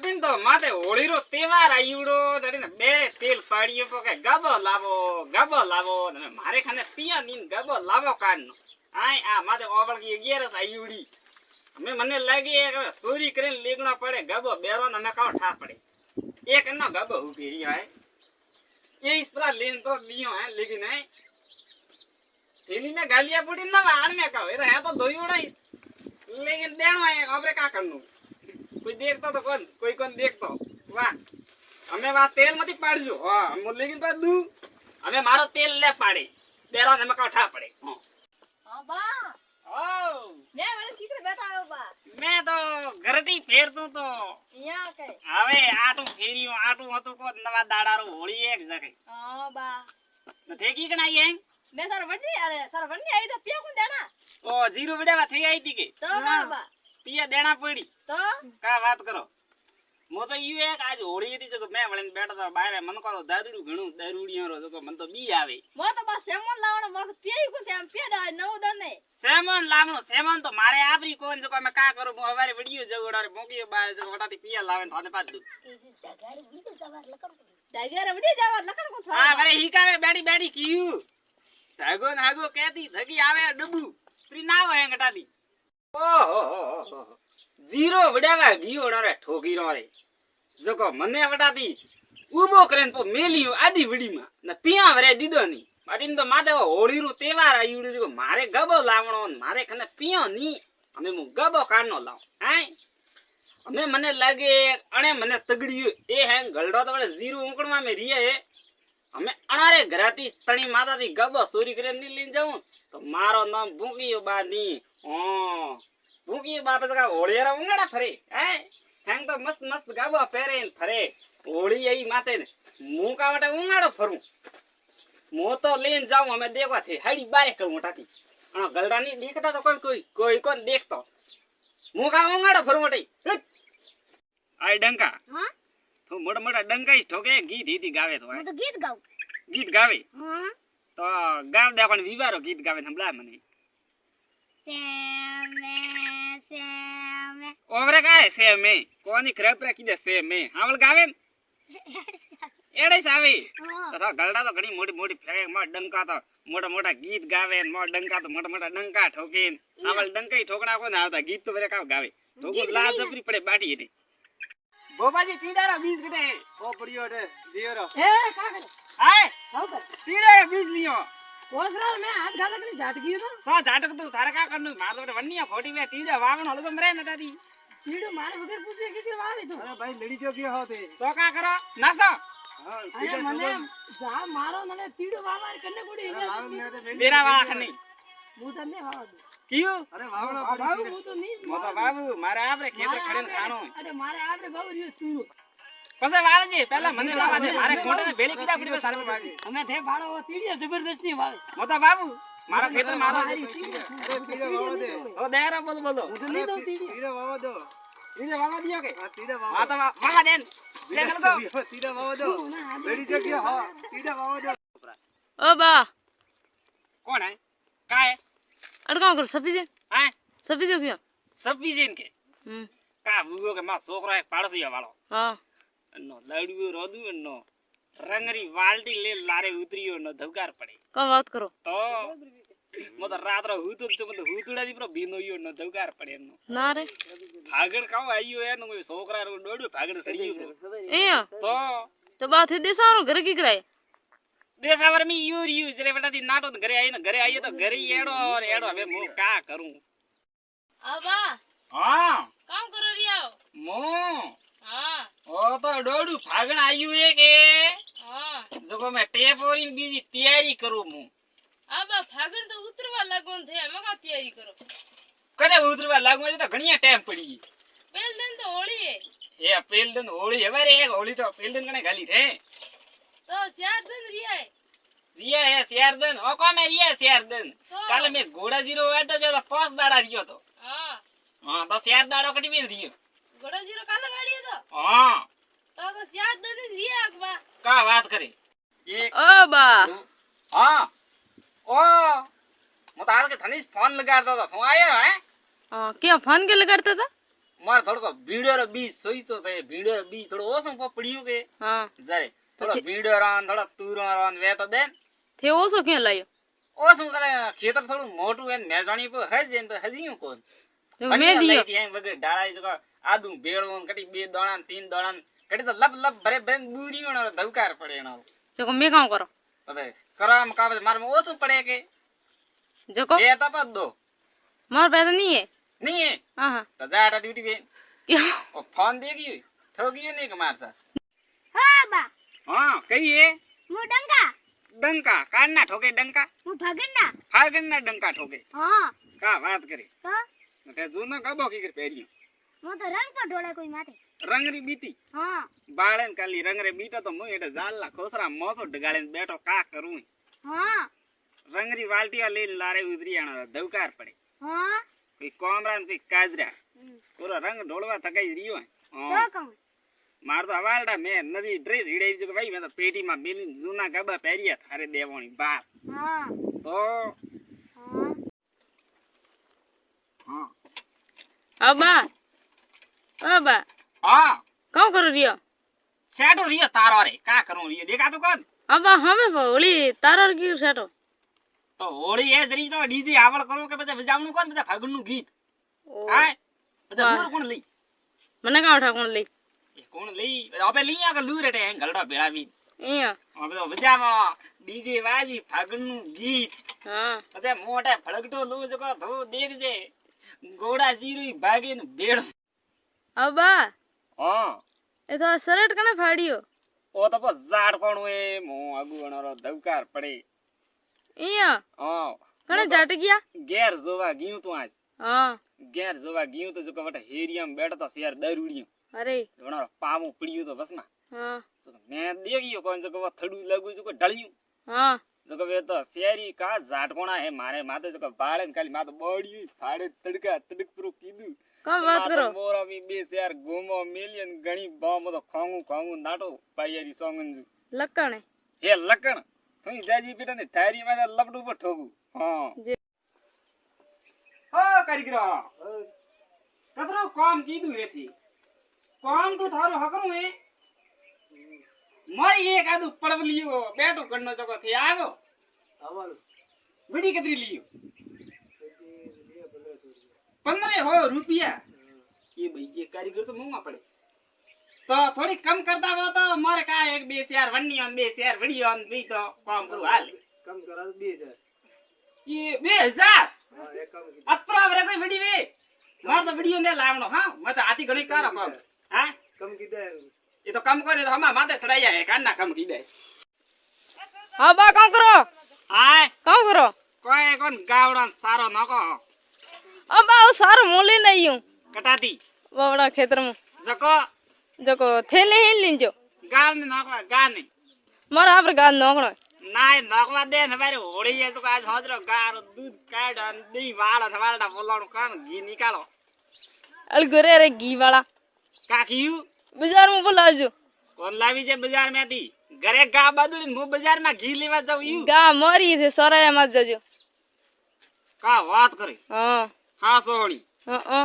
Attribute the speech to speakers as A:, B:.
A: અટીન તો માથે હોળીનો તહેવાર આયુડો દડીને બે તેલ પાડીયો તો કે ગબો લાવો અને મારે ખાને પિયા નીન ગબો લાવો કાનનો આય આ માથે ઓવળગી 11 આયુડી અમે મને લાગી કે ચોરી કરીને લેગણો પડે ગબો બેરો ને અમે કાવ ઠા પડે એક નો ગબો ઉભી રહ્યો હે એ ઇસરા લેન તો દિયો હે લેकिन है थैली में गालियां पड़ी ना वाण में का है तो दोईड़ा लेकिन देणो है हमरे का करनु कोई देखतो तो कोई देखतो वाह અમે વા તેલ માંથી પાડજો હા હું લેकिन તો દુ અમે મારો તેલ લે પાડે બેરો ને મકા ઠા પડે
B: હા બા
A: ઓ
B: મે મને કીકરે બેઠા આવો બા
A: મે તો ઘરથી ફેરતો તો
B: યા કે
A: હવે આટું ફેર્યું આટું હતું કો નવા દાડારો હોળી એક જગે
B: હા બા
A: નથી કી કણાઈ હે
B: મે સર વડની આવી તો પીયા કોણ દેણા
A: ઓ જીરો વિડાવા થઈ આવી તી કે
B: તો બા
A: પિયા દેણા પડી
B: તો
A: કા વાત કરો મો તો ઈ એક આજ હોળી હતી જો મે વળીને બેઠો તો બારે મન કરો દાદડું ઘણું દારૂડિયો રો જો મન તો બી આવે
B: મો તો બસ સેમન લાવવાનો મો તો પીઈ કોણ તેમ પીયા દા નવ દને
A: સેમન લાવનો સેમન તો મારે આપરી કોણ જો મે કા કરું હું હવારે વિડિયો જવડારે મોકી બાર જો વટાતી પિયા લાવે ને થાને પાડ દઉં
B: ડાગરે વડી જાવ લકડ કોણ
A: હા વરે હીકાવે બેડી કીયું ધાગો નાગો કેતી ધગી આવે ડબુ પ્રી ના હોય ગટાતી ઓહો જીરો વડાવા ગયો રે ઠોકી રે જકો મને વટાતી ઉબો કરીને તો મેલ્યો આદી વડીમાં ને પિયા વરે દીધો ની બાટીન તો માથે હોળી નું તહેવાર આયુડું જો મારે ગબો લાવણો મારે કને પિયો ની અમે હું ગબો કાઢનો લાવ હાય અમે મને લાગે અણે મને તગડ્યું એ હે ગલડો તો વડે જીરો ઉકણવા મે રીએ હે અમે અણારે ઘરાતી તણી માતાથી ગબો ચોરી કરીને ની લઈને જાઉં તો મારો નામ ભૂકીયો બાની ભૂકીયો બાપ તો હોળીરા ઉંગડા ફરે હે હેંગ તો મસ્ત મસ્ત ગબો પહેરે ફરે હોળી આઈ માતે ને હું કા માટે ઉંગાડો ફરું મો તો લઈને જાઉં અમે દેવા થી હાડી બારે કરું મોટાથી અણ ગલડા ની દેખતા તો કોઈ કોણ દેખતો હું કા ઉંગાડો ફરું મોટી આય ડંકા
B: હા
A: તો મોટા ડંકાઈ ઠોકે ગીત હીતી ગાવે તો
B: હું તો ગીત
A: ગાવે
B: હા
A: તો ગાવ દે પણ વિવારો ગીત ગાવે સંભળાય મને
B: સેમે
A: ઓવરે કાય સે મે કોની ખરેપ રાખી દે સે મે હાવળ ગાવે એડે સાવે તો ગલડા તો ઘણી મોટી ફેરે મો ડંકા તો મોટા ગીત ગાવે મો ડંકા તો મોટા ડંકા ઠોકે હાવળ ડંકાઈ ઠોકડા કોને આવતા ગીત તો વરે કાવ ગાવે ઠોકો લાજ જપરી પડે બાટી એની ગોપાજી ટીડારા બીજ ગડે ઓ પડ્યો રે દિયરો
B: એ કાકરે
A: હાય
B: હાઉ
A: ટીડારા બીજ લીયો
B: ઓસરા મે હાથ ગાલા કરી ઝાટકી તો
A: સા ઝાટક તો તારે કા કરનું માર તો વન્નિયા ખોટી મે ટીડા વાવણ હલો તો મરે નતાતી
B: તીડો મારે વગર પૂછે કે વાવી તો
C: અરે ભાઈ લડી જો ગયો હોતે
A: તો કા કરો નાસો
C: હા
B: અરે મને જા મારો મને તીડો વાવા કને કોડી
A: બેરા વાખ નહીં
B: હું તને વાવા દઉં
A: કીયું
C: અરે વાવણો
B: બાબુ
C: પડી
B: હું તો નહીં
A: મોતો બાબુ મારે આપણે ખેતર ખડેન ખાણો
B: અરે મારે આપણે બાબુ રહ્યો તીડો
A: પછી વાવજે પહેલા મને વાવા દે મારે ખોટે ભેલી કીધા પડી સારે વાગે
B: અમે તે ભાડો તીડો જબરદસ્ત ની વાવે
A: મોતો બાબુ મારા ખેતર મારો
C: અરે તીડે વાવો દે
A: ઓ દેરા બોલો
B: હું તો નહીં દઉં તીડો
C: તીડે વાવો દો
A: ઈને વાવા દિયો કે
C: આ તીડે
A: આ
C: વાવો
A: તો વાવા દેન લે કરો
C: તીડે વાવો દો લડી જો ગયો હા તીડે વાવો દો
D: ओ बा
A: કોણ હે કાય
D: अड़का कर सभी जे
A: હા
D: सभी जो क्या
A: સબ્બી જઈને કે કા બુગો કે માં છોકરો એક પાડોશી વાળો
D: हाँ
A: નો લડ્યું રોદું નો રંગરી વાલટી લે લારે ઉતરીયો નો ધવકાર પડે
D: कब बात करो
A: તો મત રાત્ર હુતું તો મત હુતુડા દી પ્રો બીનોયો નો ધવકાર પડે નો
D: ना रे
A: ભાગડ કાવ આયો એનો કોઈ છોકરા રો ડોડ્યો ભાગડ સડીયો
D: ए
A: તો
D: बात है देसारो घर की कराए
A: દેખાવર મી યુ જરે વટાથી નાટો ઘરે આઈને ઘરે આયો તો ઘરે એડો હવે હું કા કરું
B: આબા
A: હા
B: કામ કરો રિયાઓ
A: મો
B: હા
A: ઓ તો ડોડું ભાગણ આયું એ કે
B: હા
A: જો મે ટેપ ઓરીન બીજી તૈયારી કરું હું
B: આબા ફાગણ તો ઉતરવા લાગોન થે અમે કા તૈયારી કરો
A: કને ઉતરવા લાગુ તો ઘણીયા ટાઈમ પડી
B: પેલ દિન તો હોળી
A: એ પેલ દન હોળી હવે રે હોળી તો પેલ દન કને ગાલી થે
B: તો ચાર દિન રિયાય
A: રિયા હે શેર દન ઓ કોમે રિયા શેર દન
B: તો
A: કાલે મે ઘોડા જીરો વાટો જો તો 5 દાડા રહ્યો તો
B: હા
A: હા તો શેર દાડો કટી બી રહ્યો
B: ગોડા જીરો કાલે વાડી તો
A: હા
B: તો ચાર દિન રિયા આકબા
A: કા વાત કરી એક
D: ओ बा
A: હા ઓ મો તાર કે થની ફોન લગાડતો તો તું આયો હે
D: हाँ क्या फोन के लगाता था
A: મારે થોડો ભીડો બીજ સોઈતો થાય ભીડો બીજ થોડો ઓછું પડ્યું કે
D: હા
A: જરે થોડો ભીડો રાન થોડો તુરો રાન વેતો દે
D: તે ઓછો ક્યાં લાયો
A: ઓછું કરે ખેતર થોડું મોટું એને મેજાણી પર હજ એને તો હજી કોણ
D: મેં દિયો
A: વગર ડાળા જો આદુ ભેળવું કટી 2 દાણા 3 દાણા કટી તો લપ લપ ભરે ભરે બુરી નો ધવકાર પડે એનો
D: જો મેં કામ કરો
A: હવે કરામ કાબે મારે ઓછું પડે કે
D: જકો
A: એ તપ દો
D: માર પાસે નહીં હે
A: નહીં
D: હા હા
A: તો જાટા ડ્યુટી બે
D: ક્યાં
A: ઓ ફોન દે ગયો ઠોક્યો નહીં કે માર સા
B: હા બા
A: હા કઈ એ
B: હું ડંકા
A: ડંકા કારના ઠોકે ડંકા
B: હું ભગનના
A: ફાગણના ડંકા ઠોકે
B: હા
A: કા વાત કરી
B: તો
A: તે જૂનો કબો કીકર પહેર્યો
B: હું તો રંગ તો ઢોળે કોઈ માથે
A: રંગરી બીતી
B: હા
A: બાળેન કાલી રંગરે બીતો તો હું એટલે જાલલા ખોસરા મોસો ડગાળીને બેઠો કા કરું
B: હા
A: રંગરી વાલટીઓ લઈને લારે ઉતરી આનો ધવકાર પડે
B: હા
A: કોઈ કોમરાન કોઈ કાજરા પૂરો રંગ ઢોળવા થકાઈ રહ્યો
B: તો કહું
A: માર તો હવાલડા મેં નવી ડ્રેસ હીડાઈ જો ભાઈ મેં તો પેટીમાં મેલી જૂના ગબા પહેર્યા થારે દેવાની બાર
B: હા
A: તો
B: હા
A: હા
D: અબા
A: હા
D: કામ કરો રહ્યો
A: સેટો રહ્યો તારો રે કા કરું રહ્યો દેખાતું કોણ
D: અબા હમે હોળી તારો ગયું સેટો
A: તો હોળી એ જરી તો ડીજે આવડ કરું કે પછી વજાવણું કોણ બધા ફાગણનું ગીત હા બધા દૂર કોણ લઈ
D: મને કામ ઉઠા કોણ લઈ
A: એ કોણ લઈ આપે લઈ આ કે લૂર રે ગલડા ભેળાવી
D: અહીંયા
A: હવે તો વજાવા ડીજે વાજી ફાગણનું ગીત
D: હા
A: પછી મોટા ફળગટો લો જો ધો દેખજે ગોડા જીરું ભાગીને ભેળ
D: અબા
A: હા
D: એ તો શર્ટ કને ફાડ્યો
A: ઓ તો બસ ઝાડ કોણ હોય મો આગુ અણરો ધવકાર પડે
D: અહીંયા
A: હા
D: કને જાટ ગયા
A: ઘેર જોવા ગયું તું આજ
D: હા
A: ઘેર જોવા ગયું તો જો કે વટા હેરિયામ બેઠો તો શેર દરુડિયો
D: અરે
A: વણારો પામું પડ્યું તો બસમાં
D: હા
A: તો મેં દેખ્યો કોણ જો કે થડું લાગ્યું જો કે ઢળ્યું
D: હા
A: જો કે તો શેરી કા ઝાટકોણા હે મારે માથે જો કે બાળે ને ખાલી માથે બળ્યું ફાડે તડકા તડક પૂરો કીધું
D: કામ વાત કરો
A: મોરામી બે શેર ગોમો મિલિયન ઘણી બોમ તો ખોંગું નાટો પાયરી સોંગંજુ
D: લકણે
A: હે લકણ તું જાજી બેટા ને ઠારી માં લપડું પર ઠોકું હા હા કારીગરો કદરો કામ કીધું એથી કામ તો થારું હકરું હે મારી એક આદુ પડવલીયો બેટો ગણનો ચોકો થી આવ્યો
C: આવવાનું
A: વિડી કતરી લીયો 15 રૂપિયા એ ભાઈ એ કારીગર તો મોંઘા પડે તો થોડી કમ કરતા હો તો મારે કા એક બે શેર વન્ની અને બે શેર વડીયો અને બી તો કામ કરું હાલ
C: કમ કરા 2000
A: એ 2000
C: હા એક કમ કીધું
A: અતરા વરે કોઈ વડી વે માર તો વિડિયો ને લાવણો હા મે તો આતી ઘણી કારો કામ હા
C: કમ કીધા
A: એ તો કમ કરે તો હમા માથે ચડાઈ જાય કાના કમ કી દે
D: અબા કામ કરો
A: હાય
D: કામ કરો
A: કોઈ કોણ ગાવડા સારો નકો
D: અબા સારો મોલે નહીં
A: કટાતી
D: વાવડા ખેતરમાં
A: જકો
D: જકો થેલે હેલ લીજો
A: ગાવ ને નાખવા ગા નહીં
D: મારા આપણે ગાદ નોકણો
A: નાય નાખવા દે ને મારે હોળી જાય તો આજ હોજરો ગાર દૂધ કાઢ અને દી વાળા વાળા બોલાણું કામ ઘી નીકાળો
D: અલગરે રે ઘી વાળા
A: કાકીયું
D: બજારમાં બોલાવજો
A: કોણ લાવી છે બજાર માંથી ઘરે ગા બદલીને હું બજાર માં ઘી લેવા જાઉં યું
D: ગા મરી છે સોરાયા માં જજો
A: કા વાત કરે
D: હા
A: હા સોણી
D: હા